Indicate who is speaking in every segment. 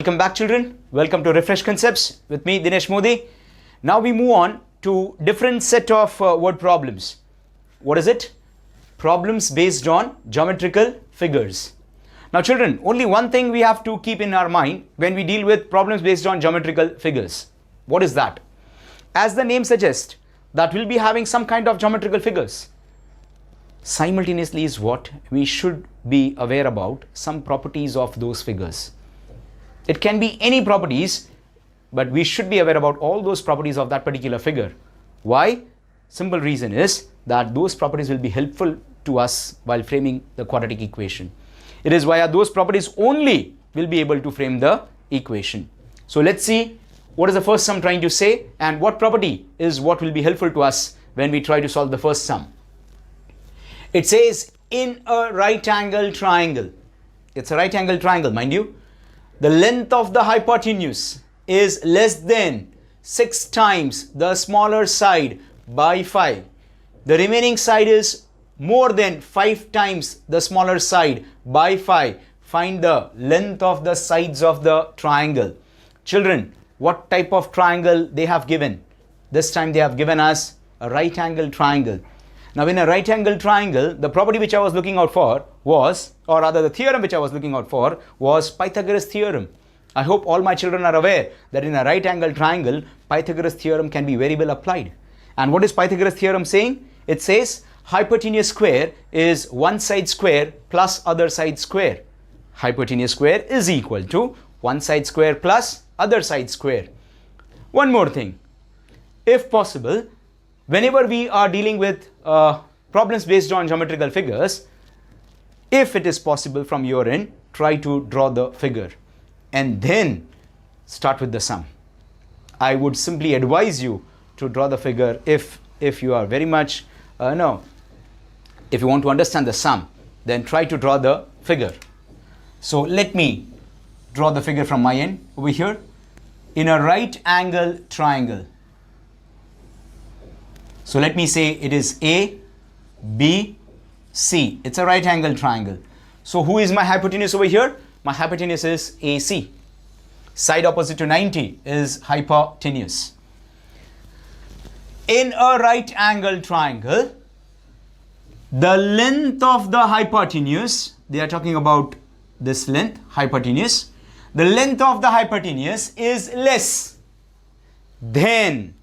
Speaker 1: Welcome back, children. Welcome to Refresh Concepts with me, Dinesh Modi. Now we move on to different set of word problems. What is it? Problems based on geometrical figures. Now, children, only one thing we have to keep in our mind when we deal with problems based on geometrical figures. What is that? As the name suggests, that we'll be having some kind of geometrical figures. Simultaneously is what we should be aware about some properties of those figures. It can be any properties, but we should be aware about all those properties of that particular figure. Why? Simple reason is that those properties will be helpful to us while framing the quadratic equation. It is via those properties only we'll be able to frame the equation. So let's see what is the first sum trying to say and what property is what will be helpful to us when we try to solve the first sum. It says in a right angle triangle. It's a right angle triangle, mind you. The length of the hypotenuse is less than 6 times the smaller side by 5. The remaining side is more than 5 times the smaller side by 5. Find the length of the sides of the triangle. Children, what type of triangle they have given? This time they have given us a right angle triangle. Now in a right angle triangle, the property which I was looking out for was, or rather the theorem which I was looking out for was Pythagoras theorem. I hope all my children are aware that in a right angle triangle, Pythagoras theorem can be very well applied. And what is Pythagoras theorem saying? It says hypotenuse square is one side square plus other side square. Hypotenuse square is equal to one side square plus other side square. One more thing, if possible, whenever we are dealing with problems based on geometrical figures, if it is possible from your end, try to draw the figure and then start with the sum. I would simply advise you to draw the figure if you are very much, if you want to understand the sum, then try to draw the figure. So let me draw the figure from my end over here. In a right angle triangle. So let me say it is A, B, C. It's a right angle triangle. So who is my hypotenuse over here? My hypotenuse is AC. Side opposite to 90 is hypotenuse. In a right angle triangle, the length of the hypotenuse, they are talking about this length, hypotenuse. The length of the hypotenuse is less than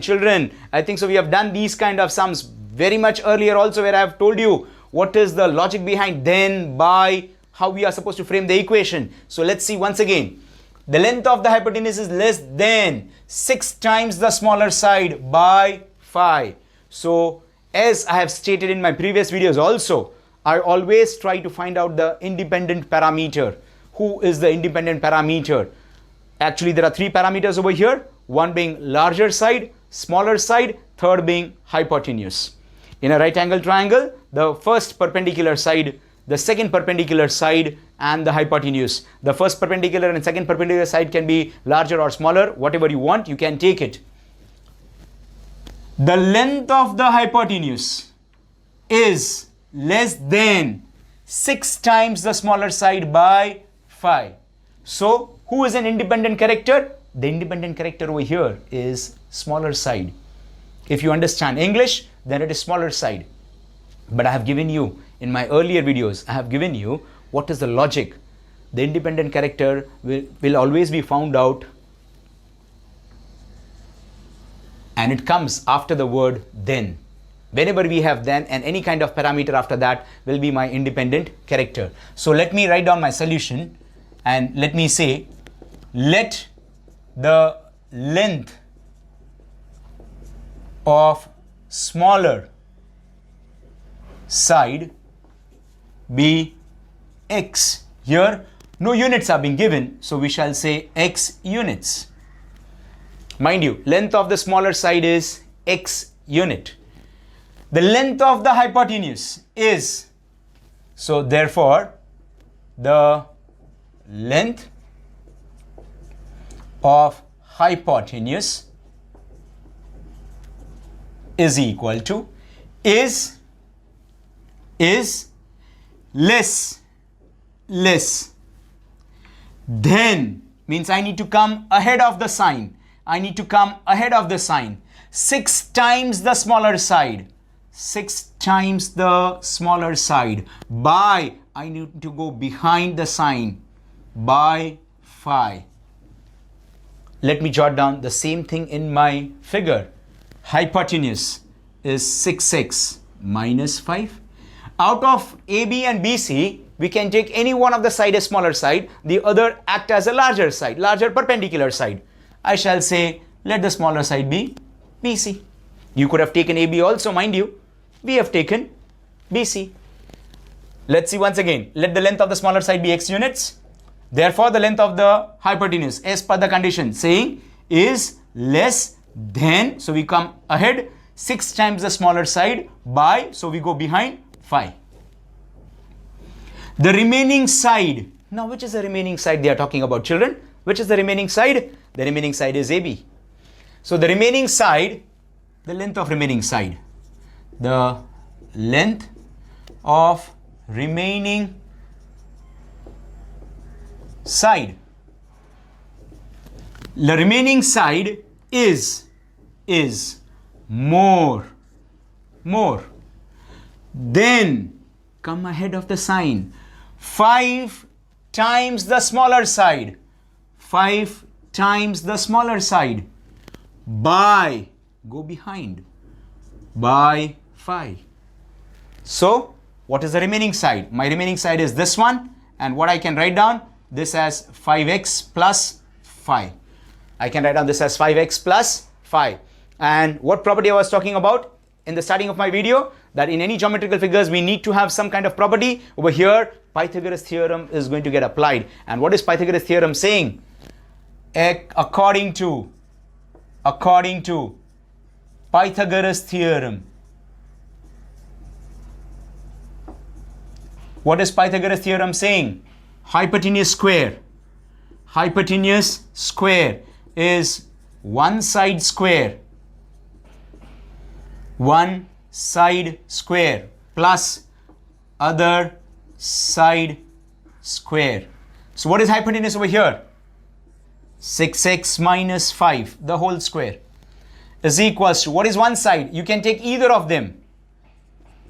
Speaker 1: children, I think so we have done these kind of sums very much earlier also, where I have told you what is the logic behind then, by, how we are supposed to frame the equation. So let's see once again. The length of the hypotenuse is less than 6 times the smaller side by 5. So as I have stated in my previous videos also, I always try to find out the independent parameter. Who is the independent parameter? Actually, there are 3 parameters over here. One being larger side, smaller side, third being hypotenuse. In a right angle triangle, the first perpendicular side, the second perpendicular side, and the hypotenuse. The first perpendicular and second perpendicular side can be larger or smaller, whatever you want, you can take it. The length of the hypotenuse is less than 6 times the smaller side by 5. So, who is an independent character? The independent character over here is smaller side. If you understand English, then it is smaller side. But I have given you, in my earlier videos, I have given you what is the logic. The independent character will always be found out, and it comes after the word then. Whenever we have then and any kind of parameter after that will be my independent character. So let me write down my solution and let me say, let the length of smaller side be x. Here no units are being given, so we shall say x units. Mind you, length of the smaller side is x unit. The length of the hypotenuse is, so therefore the length of hypotenuse is equal to is less then means I need to come ahead of the sign. I need to come ahead of the sign. 6 times the smaller side. 6 times the smaller side. By, I need to go behind the sign. By 5. Let me jot down the same thing in my figure. Hypotenuse is 6x minus 5. Out of AB and BC, we can take any one of the side as smaller side, the other act as a larger side, larger perpendicular side. I shall say, let the smaller side be BC. You could have taken AB also, mind you. We have taken BC. Let's see once again. Let the length of the smaller side be x units. Therefore, the length of the hypotenuse, as per the condition, saying is less than, so we come ahead 6 times the smaller side by, so we go behind 5. The remaining side, now which is the remaining side they are talking about, children? Which is the remaining side? The remaining side is AB. So the remaining side, the length of remaining side, the length of remaining side, the remaining side is more. Then come ahead of the sign. 5 times the smaller side. 5 times the smaller side. By, go behind. By 5. So, what is the remaining side? My remaining side is this one. And what I can write down? This as 5x plus 5. I can write down this as 5x plus 5. And what property I was talking about in the starting of my video? That in any geometrical figures, we need to have some kind of property. Over here, Pythagoras theorem is going to get applied. And what is Pythagoras theorem saying? According to Pythagoras theorem. What is Pythagoras theorem saying? Hypotenuse square is one side square plus other side square. So what is hypotenuse over here? 6x minus 5, the whole square, is equals to, what is one side? You can take either of them.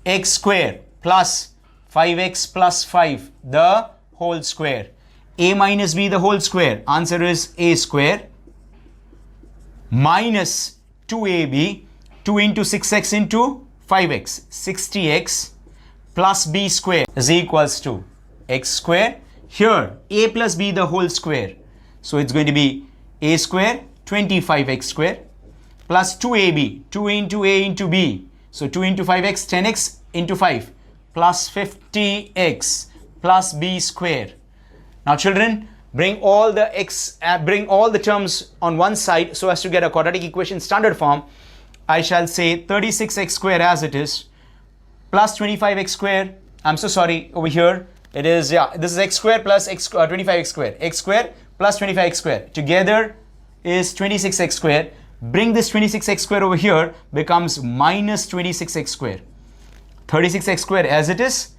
Speaker 1: X square plus 5x plus 5, the whole square. A minus b, the whole square. Answer is a square minus 2ab, 2 into 6x into 5x, 60x plus b square is equals to x square. Here, a plus b, the whole square. So it's going to be a square, 25x square, plus 2ab, 2 into a into b. So 2 into 5x, 10x into 5, plus 50x plus b square. Now children, bring all the terms on one side so as to get a quadratic equation standard form. I shall say 36x square as it is, plus 25x square. I'm so sorry, over here it is, this is x square plus 25x square. X square plus 25x square together is 26x square. Bring this 26x square over here, becomes minus 26x square. 36x square as it is,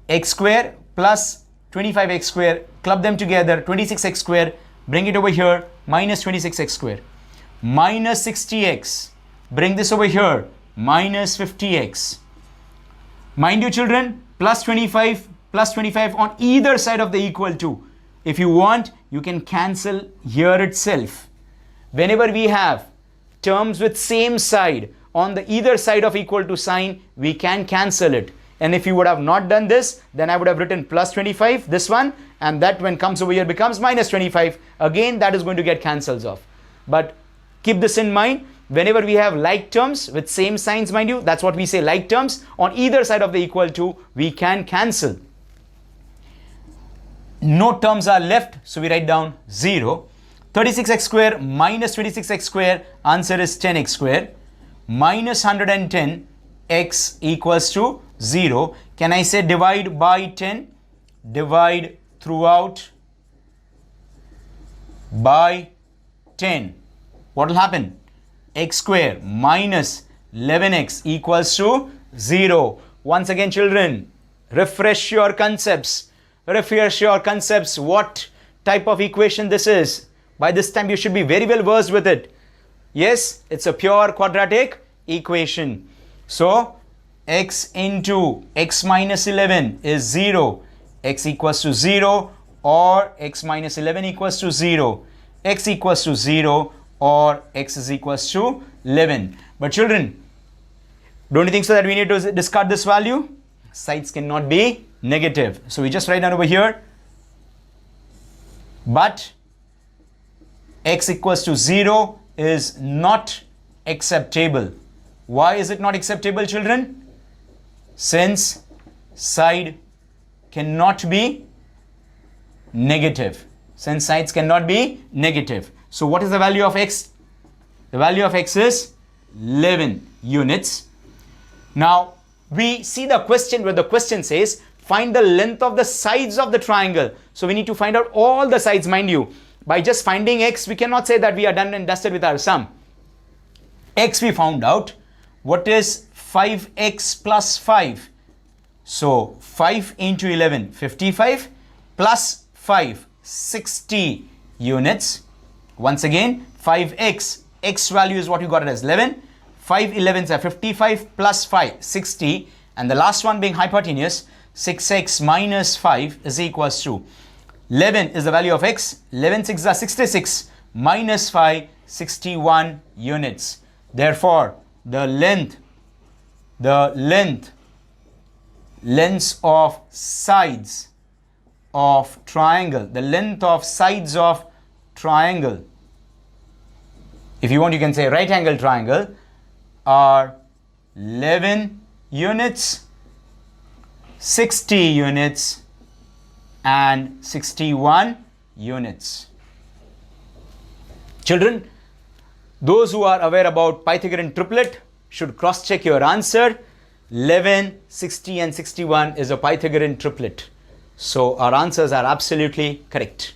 Speaker 1: x square plus 25x square, club them together, 26x square, bring it over here, minus 26x square. Minus 60x, bring this over here, minus 50x. Mind you children, plus 25 on either side of the equal to. If you want, you can cancel here itself. Whenever we have terms with same side on the either side of equal to sign, we can cancel it. And if you would have not done this, then I would have written plus 25, this one, and that when comes over here becomes minus 25. Again, that is going to get cancels off. But keep this in mind, whenever we have like terms with same signs, mind you, that's what we say, like terms on either side of the equal to, we can cancel. No terms are left, so we write down 0. 36x square minus 26x square, answer is 10x square. Minus 110x equals to 0. Can I say divide by 10? Divide throughout by 10. What will happen? X square minus 11x equals to 0. Once again children, refresh your concepts. What type of equation this is? By this time you should be very well versed with it. Yes, it's a pure quadratic equation. So x into x minus 11 is 0. X equals to 0 or x minus 11 equals to 0. X equals to 0 or x is equals to 11. But children, don't you think so that we need to discard this value? Sides cannot be negative. So we just write down over here, but x equals to 0 is not acceptable. Why is it not acceptable, children? Since side cannot be negative. Since sides cannot be negative. So what is the value of x? The value of x is 11 units. Now we see the question where the question says find the length of the sides of the triangle. So we need to find out all the sides, mind you. By just finding x, we cannot say that we are done and dusted with our sum. X we found out. What is 5x plus 5? So 5 into 11, 55 plus 5, 60 units. Once again, 5x, x value is what you got it as 11. 5 11s are 55 plus 5, 60. And the last one being hypotenuse, 6x minus 5 is equals to 11 is the value of x. 11 6 are 66 minus 5, 61 units. Therefore, the length of sides of triangle, the length of sides of triangle, if you want you can say right angle triangle, are 11 units, 60 units and 61 units. Children, those who are aware about Pythagorean triplet should cross-check your answer. 11, 60 and 61 is a Pythagorean triplet. So our answers are absolutely correct.